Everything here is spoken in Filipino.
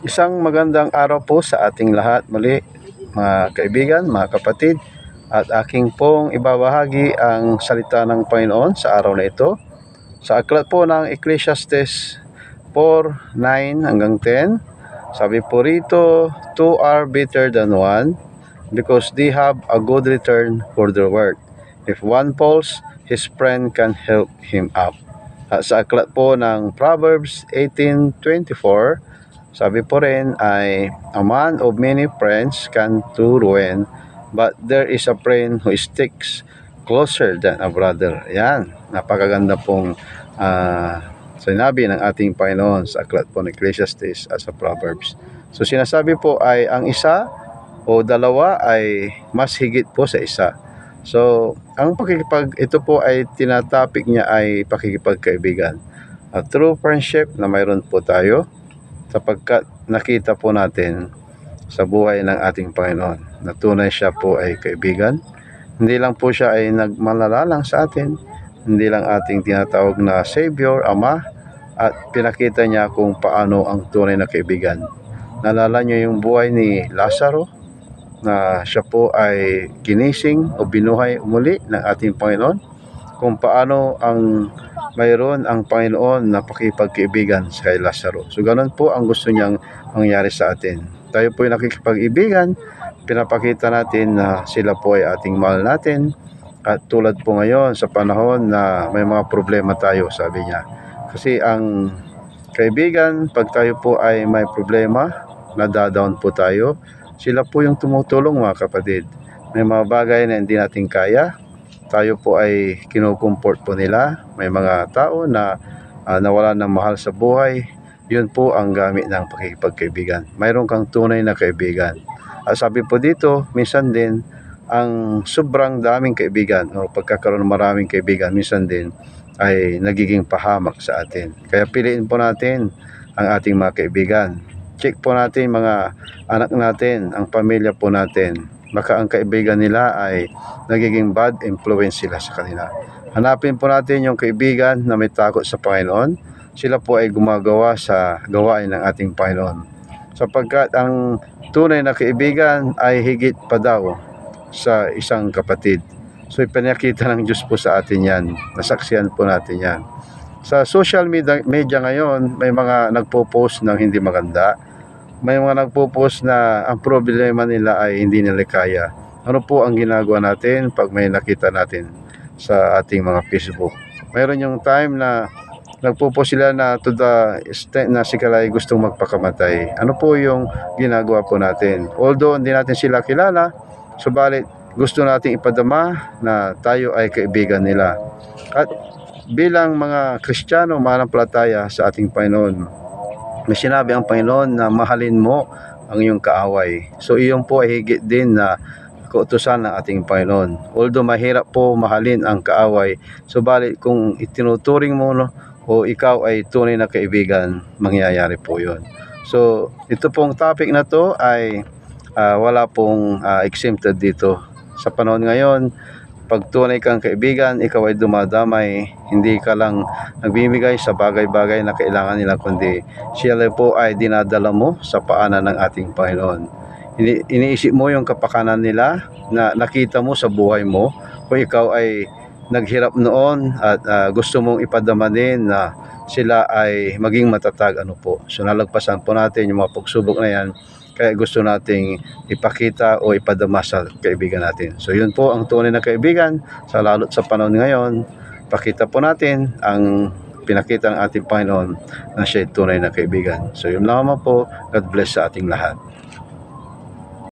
Isang magandang araw po sa ating lahat muli, mga kaibigan, mga kapatid, at aking pong ibabahagi ang salita ng Panginoon sa araw na ito. Sa aklat po ng Ecclesiastes 4:9 hanggang 10, sabi po rito, "Two are better than one, because they have a good return for their work. If one falls, his friend can help him up." At sa aklat po ng Proverbs 18:24, sabi po rin ay, "A man of many friends can to ruin, but there is a friend who sticks closer than a brother." Yan, napakaganda pong sinabi ng ating Panginoon sa aklat po ng Ecclesiastes at sa Proverbs. So sinasabi po ay ang isa o dalawa ay mas higit po sa isa. So ang ito po ay tinatopic niya ay pakikipagkaibigan. A true friendship na mayroon po tayo sapagkat nakita po natin sa buhay ng ating Panginoon na tunay siya po ay kaibigan. Hindi lang po siya ay nagmalalalang sa atin, hindi lang ating tinatawag na Savior, Ama, at pinakita niya kung paano ang tunay na kaibigan. Naalala niyo yung buhay ni Lazaro na siya po ay ginising o binuhay muli ng ating Panginoon, kung paano ang mayroon ang Panginoon na pakipagkaibigan sa kay Lazaro. So ganun po ang gusto niyang mangyari sa atin. Tayo po ay nakikipag-ibigan, pinapakita natin na sila po ay ating mahal natin. At tulad po ngayon sa panahon na may mga problema tayo, sabi niya. Kasi ang kaibigan, pag tayo po ay may problema, nadadown po tayo, sila po yung tumutulong, mga kapatid. May mga bagay na hindi natin kaya, tayo po ay kinukumport po nila. May mga tao na nawalan ng mahal sa buhay, yun po ang gamit ng pakikipagkaibigan. Mayroon kang tunay na kaibigan. At sabi po dito, minsan din ang sobrang daming kaibigan o pagkakaroon ng maraming kaibigan, minsan din ay nagiging pahamak sa atin. Kaya piliin po natin ang ating mga kaibigan. Check po natin mga anak natin, ang pamilya po natin. Baka ang kaibigan nila ay nagiging bad influence sila sa kanila. Hanapin po natin yung kaibigan na may takot sa Panginoon. Sila po ay gumagawa sa gawain ng ating Panginoon. Sapagkat ang tunay na kaibigan ay higit pa daw sa isang kapatid. So ipinakita ng Diyos po sa atin yan. Nasaksihan po natin yan. Sa social media ngayon, may mga nagpo-post ng hindi maganda. May mga nagpo-post na ang problema nila ay hindi nila kaya. Ano po ang ginagawa natin pag may nakita natin sa ating mga Facebook? Mayroon yung time na nagpo-post sila na to the extent na sila ay gustong magpakamatay. Ano po yung ginagawa po natin? Although hindi natin sila kilala, subalit gusto nating ipadama na tayo ay kaibigan nila. At bilang mga Kristiyano, manampalataya sa ating Panginoon, may sinabi ang Panginoon na mahalin mo ang iyong kaaway. So iyon po ay higit din na kautusan ng ating Panginoon. Although mahirap po mahalin ang kaaway, subalit kung itinuturing mo o ikaw ay tunay na kaibigan, mangyayari po yun. So ito pong topic na to ay wala pong exempted dito. Sa panahon ngayon, pag tunay kang kaibigan, ikaw ay dumadamay, hindi ka lang nagbibigay sa bagay-bagay na kailangan nila, kundi sila po ay dinadala mo sa paanan ng ating Panginoon. Iniisip mo yung kapakanan nila na nakita mo sa buhay mo, kung ikaw ay naghirap noon at gusto mong ipadama din na sila ay maging matatag, ano po. So nalagpasan po natin yung mga pagsubok na yan, kaya gusto nating ipakita o ipadama sa kaibigan natin. So yun po ang tunay na kaibigan, sa lalo't sa panahon ngayon. Pakita po natin ang pinakita ng ating Panginoon na siya ay tunay na kaibigan. So yun lamang po. God bless sa ating lahat.